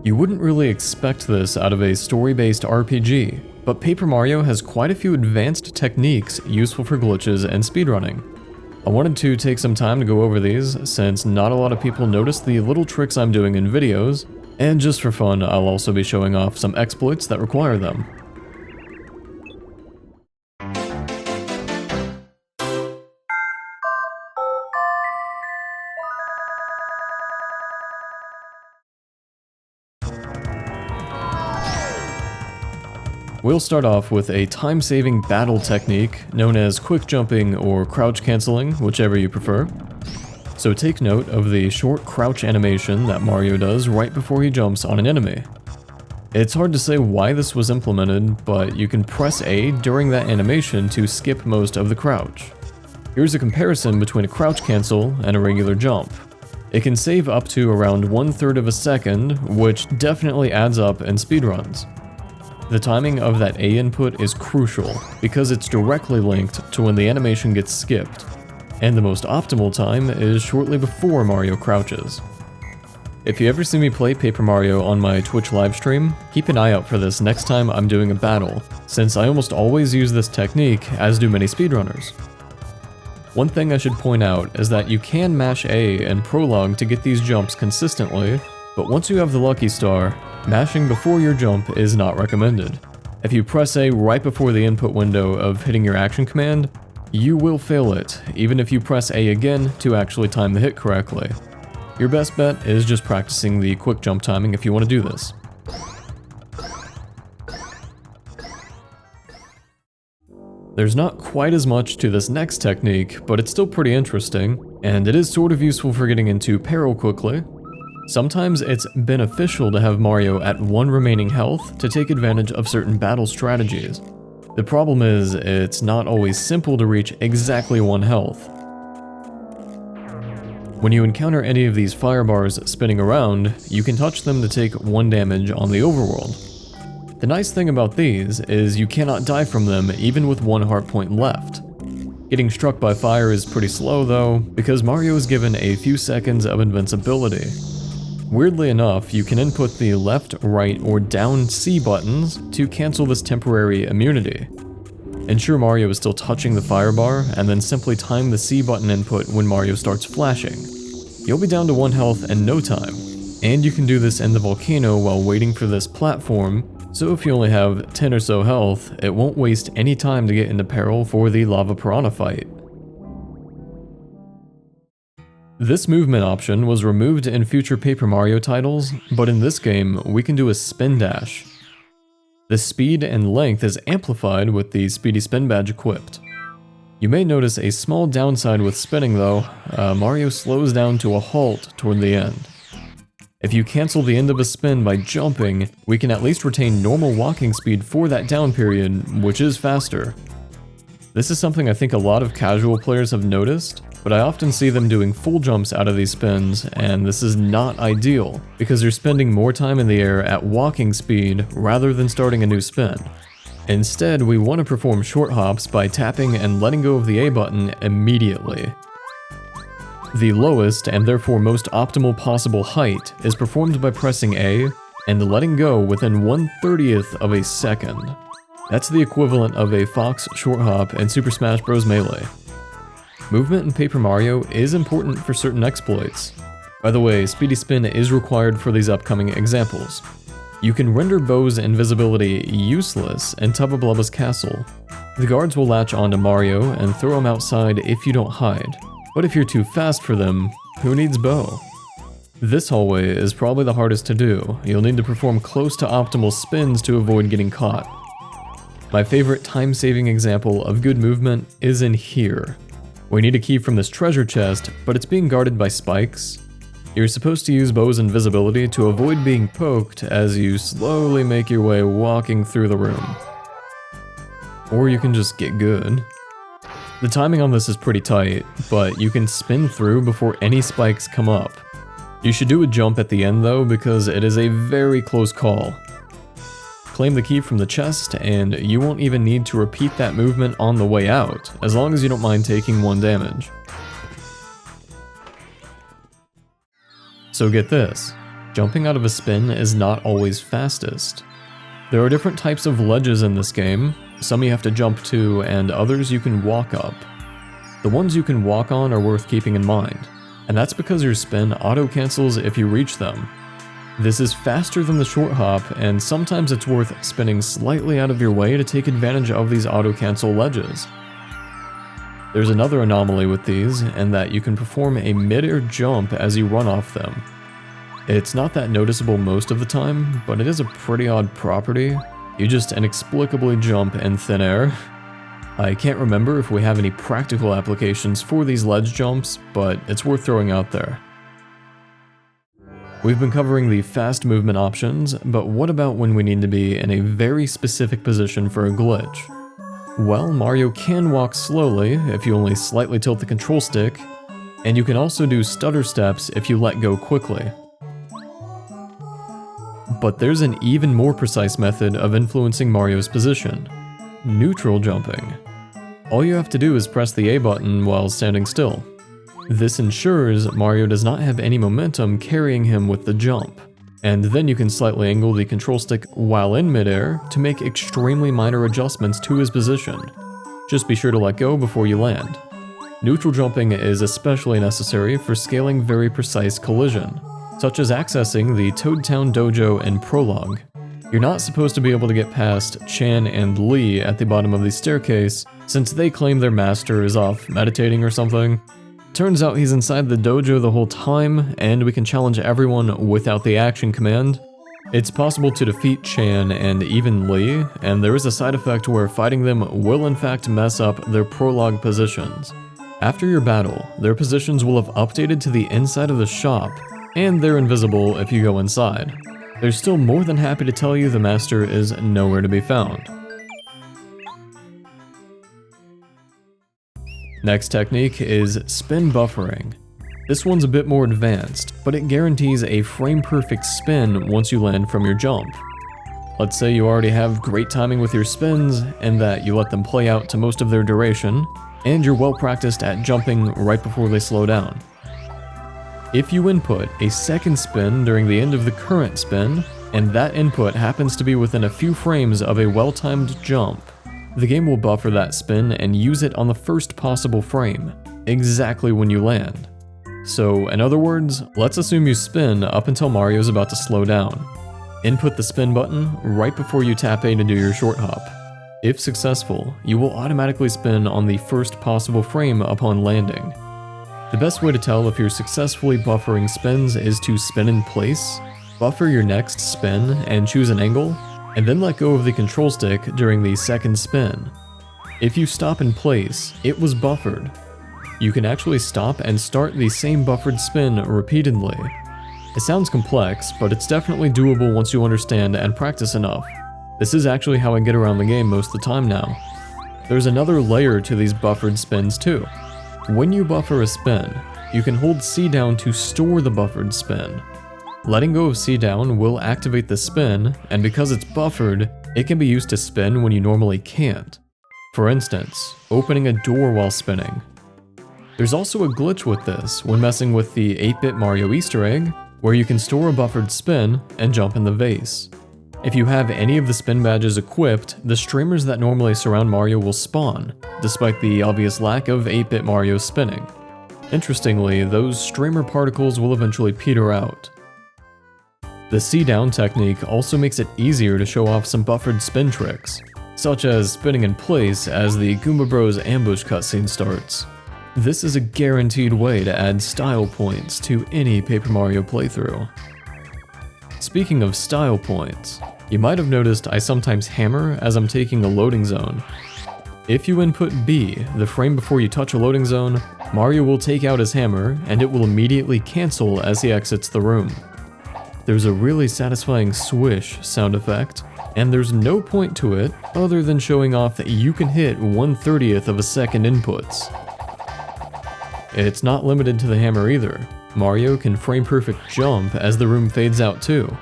You wouldn't really expect this out of a story-based RPG, but Paper Mario has quite a few advanced techniques useful for glitches and speedrunning. I wanted to take some time to go over these, since not a lot of people notice the little tricks I'm doing in videos, and just for fun, I'll also be showing off some exploits that require them. We'll start off with a time-saving battle technique known as quick jumping or crouch canceling, whichever you prefer. So take note of the short crouch animation that Mario does right before he jumps on an enemy. It's hard to say why this was implemented, but you can press A during that animation to skip most of the crouch. Here's a comparison between a crouch cancel and a regular jump. It can save up to around 1/3 of a second, which definitely adds up in speedruns. The timing of that A input is crucial, because it's directly linked to when the animation gets skipped, and the most optimal time is shortly before Mario crouches. If you ever see me play Paper Mario on my Twitch livestream, keep an eye out for this next time I'm doing a battle, since I almost always use this technique, as do many speedrunners. One thing I should point out is that you can mash A in Prologue to get these jumps consistently, but once you have the lucky star, mashing before your jump is not recommended. If you press A right before the input window of hitting your action command, you will fail it, even if you press A again to actually time the hit correctly. Your best bet is just practicing the quick jump timing if you want to do this. There's not quite as much to this next technique, but it's still pretty interesting, and it is sort of useful for getting into peril quickly. Sometimes it's beneficial to have Mario at 1 remaining health to take advantage of certain battle strategies. The problem is, it's not always simple to reach exactly 1 health. When you encounter any of these Firebars spinning around, you can touch them to take 1 damage on the overworld. The nice thing about these is you cannot die from them even with 1 heart point left. Getting struck by fire is pretty slow though, because Mario is given a few seconds of invincibility. Weirdly enough, you can input the left, right, or down C buttons to cancel this temporary immunity. Ensure Mario is still touching the Firebar, and then simply time the C button input when Mario starts flashing. You'll be down to 1 health in no time, and you can do this in the volcano while waiting for this platform, so if you only have 10 or so health, it won't waste any time to get into peril for the lava piranha fight. This movement option was removed in future Paper Mario titles, but in this game, we can do a spin dash. The speed and length is amplified with the Speedy Spin badge equipped. You may notice a small downside with spinning though. Mario slows down to a halt toward the end. If you cancel the end of a spin by jumping, we can at least retain normal walking speed for that down period, which is faster. This is something I think a lot of casual players have noticed, but I often see them doing full jumps out of these spins, and this is not ideal, because you're spending more time in the air at walking speed rather than starting a new spin. Instead, we want to perform short hops by tapping and letting go of the A button immediately. The lowest, and therefore most optimal possible height, is performed by pressing A and letting go within 1/30th of a second. That's the equivalent of a Fox short hop in Super Smash Bros. Melee. Movement in Paper Mario is important for certain exploits. By the way, Speedy Spin is required for these upcoming examples. You can render Bow's invisibility useless in Tubba Blubba's castle. The guards will latch onto Mario and throw him outside if you don't hide. But if you're too fast for them, who needs Bow? This hallway is probably the hardest to do. You'll need to perform close to optimal spins to avoid getting caught. My favorite time-saving example of good movement is in here. We need a key from this treasure chest, but it's being guarded by spikes. You're supposed to use Bow's invisibility to avoid being poked as you slowly make your way walking through the room. Or you can just get good. The timing on this is pretty tight, but you can spin through before any spikes come up. You should do a jump at the end though, because it is a very close call. Claim the key from the chest, and you won't even need to repeat that movement on the way out, as long as you don't mind taking 1 damage. So get this, Jumping out of a spin is not always fastest. There are different types of ledges in this game, some you have to jump to and others you can walk up. The ones you can walk on are worth keeping in mind, and that's because your spin auto-cancels if you reach them. This is faster than the short hop, and sometimes it's worth spinning slightly out of your way to take advantage of these auto-cancel ledges. There's another anomaly with these, in that you can perform a mid-air jump as you run off them. It's not that noticeable most of the time, but it is a pretty odd property. You just inexplicably jump in thin air. I can't remember if we have any practical applications for these ledge jumps, but it's worth throwing out there. We've been covering the fast movement options, but what about when we need to be in a very specific position for a glitch? Well, Mario can walk slowly if you only slightly tilt the control stick, and you can also do stutter steps if you let go quickly. But there's an even more precise method of influencing Mario's position: neutral jumping. All you have to do is press the A button while standing still. This ensures Mario does not have any momentum carrying him with the jump, and then you can slightly angle the control stick while in midair to make extremely minor adjustments to his position. Just be sure to let go before you land. Neutral jumping is especially necessary for scaling very precise collision, such as accessing the Toad Town Dojo in Prologue. You're not supposed to be able to get past Chan and Lee at the bottom of the staircase, since they claim their master is off meditating or something. Turns out he's inside the dojo the whole time, and we can challenge everyone without the action command. It's possible to defeat Chan and even Lee, and there is a side effect where fighting them will in fact mess up their prologue positions. After your battle, their positions will have updated to the inside of the shop, and they're invisible if you go inside. They're still more than happy to tell you the master is nowhere to be found. Next technique is spin buffering. This one's a bit more advanced, but it guarantees a frame-perfect spin once you land from your jump. Let's say you already have great timing with your spins, and that you let them play out to most of their duration, and you're well practiced at jumping right before they slow down. If you input a second spin during the end of the current spin, and that input happens to be within a few frames of a well-timed jump, the game will buffer that spin and use it on the first possible frame, exactly when you land. So, in other words, let's assume you spin up until Mario's about to slow down. Input the spin button right before you tap A to do your short hop. If successful, you will automatically spin on the first possible frame upon landing. The best way to tell if you're successfully buffering spins is to spin in place, buffer your next spin and choose an angle, and then let go of the control stick during the second spin. If you stop in place, it was buffered. You can actually stop and start the same buffered spin repeatedly. It sounds complex, but it's definitely doable once you understand and practice enough. This is actually how I get around the game most of the time now. There's another layer to these buffered spins too. When you buffer a spin, you can hold C down to store the buffered spin. Letting go of C down will activate the spin, and because it's buffered, it can be used to spin when you normally can't. For instance, opening a door while spinning. There's also a glitch with this when messing with the 8-bit Mario Easter egg, where you can store a buffered spin and jump in the vase. If you have any of the spin badges equipped, the streamers that normally surround Mario will spawn, despite the obvious lack of 8-bit Mario spinning. Interestingly, those streamer particles will eventually peter out. The C-down technique also makes it easier to show off some buffered spin tricks, such as spinning in place as the Goomba Bros ambush cutscene starts. This is a guaranteed way to add style points to any Paper Mario playthrough. Speaking of style points, you might have noticed I sometimes hammer as I'm taking a loading zone. If you input B, the frame before you touch a loading zone, Mario will take out his hammer and it will immediately cancel as he exits the room. There's a really satisfying swish sound effect, and there's no point to it other than showing off that you can hit 1/30th of a second inputs. It's not limited to the hammer either. Mario can frame-perfect jump as the room fades out too.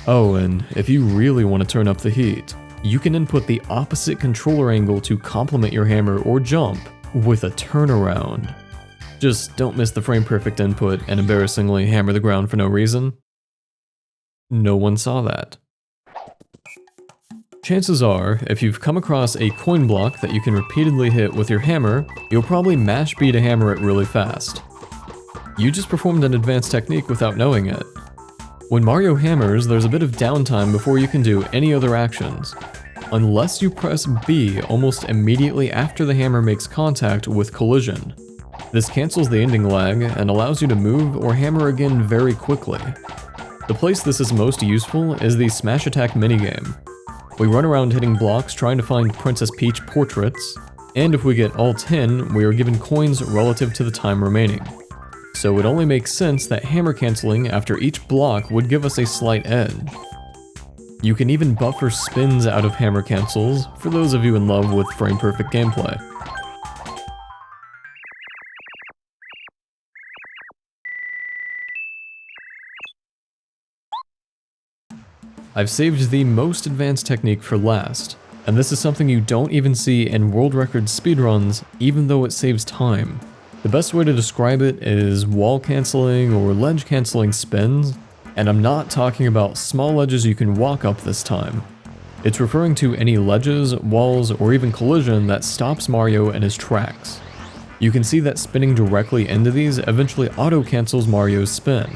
Oh, and if you really want to turn up the heat, you can input the opposite controller angle to complement your hammer or jump with a turnaround. Just don't miss the frame-perfect input and embarrassingly hammer the ground for no reason. no one saw that. Chances are, if you've come across a coin block that you can repeatedly hit with your hammer, you'll probably mash B to hammer it really fast. You just performed an advanced technique without knowing it. When Mario hammers, there's a bit of downtime before you can do any other actions, unless you press B almost immediately after the hammer makes contact with collision. This cancels the ending lag and allows you to move or hammer again very quickly. The place this is most useful is the Smash Attack minigame. We run around hitting blocks trying to find Princess Peach portraits, and if we get all 10, we are given coins relative to the time remaining. So it only makes sense that hammer canceling after each block would give us a slight edge. You can even buffer spins out of hammer cancels for those of you in love with frame-perfect gameplay. I've saved the most advanced technique for last, and this is something you don't even see in world record speedruns, even though it saves time. The best way to describe it is wall canceling or ledge canceling spins, and I'm not talking about small ledges you can walk up this time. It's referring to any ledges, walls, or even collision that stops Mario in his tracks. You can see that spinning directly into these eventually auto-cancels Mario's spin.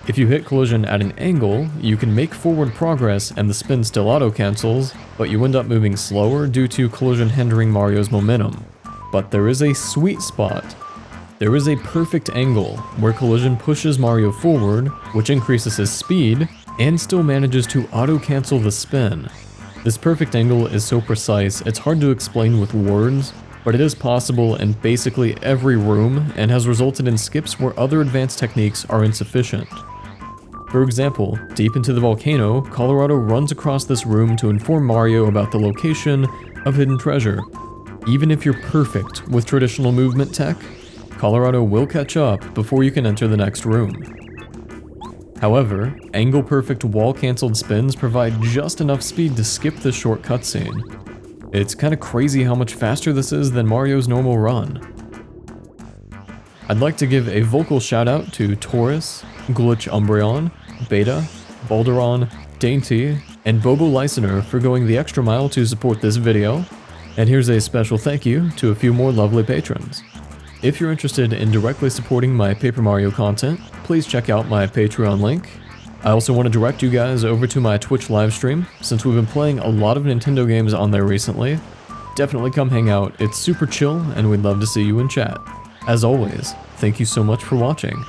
If you hit collision at an angle, you can make forward progress and the spin still auto-cancels, but you end up moving slower due to collision hindering Mario's momentum. But there is a sweet spot. There is a perfect angle where collision pushes Mario forward, which increases his speed, and still manages to auto-cancel the spin. This perfect angle is so precise it's hard to explain with words, but it is possible in basically every room and has resulted in skips where other advanced techniques are insufficient. For example, deep into the volcano, Colorado runs across this room to inform Mario about the location of hidden treasure. Even if you're perfect with traditional movement tech, Colorado will catch up before you can enter the next room. However, angle-perfect wall-cancelled spins provide just enough speed to skip this short cutscene. It's kinda crazy how much faster this is than Mario's normal run. I'd like to give a vocal shout out to Taurus, Glitch Umbreon, Beta, Balderon, Dainty, and Bobo Lysener for going the extra mile to support this video, and here's a special thank you to a few more lovely patrons. If you're interested in directly supporting my Paper Mario content, please check out my Patreon link. I also want to direct you guys over to my Twitch livestream, since we've been playing a lot of Nintendo games on there recently. Definitely come hang out, it's super chill and we'd love to see you in chat. As always, thank you so much for watching.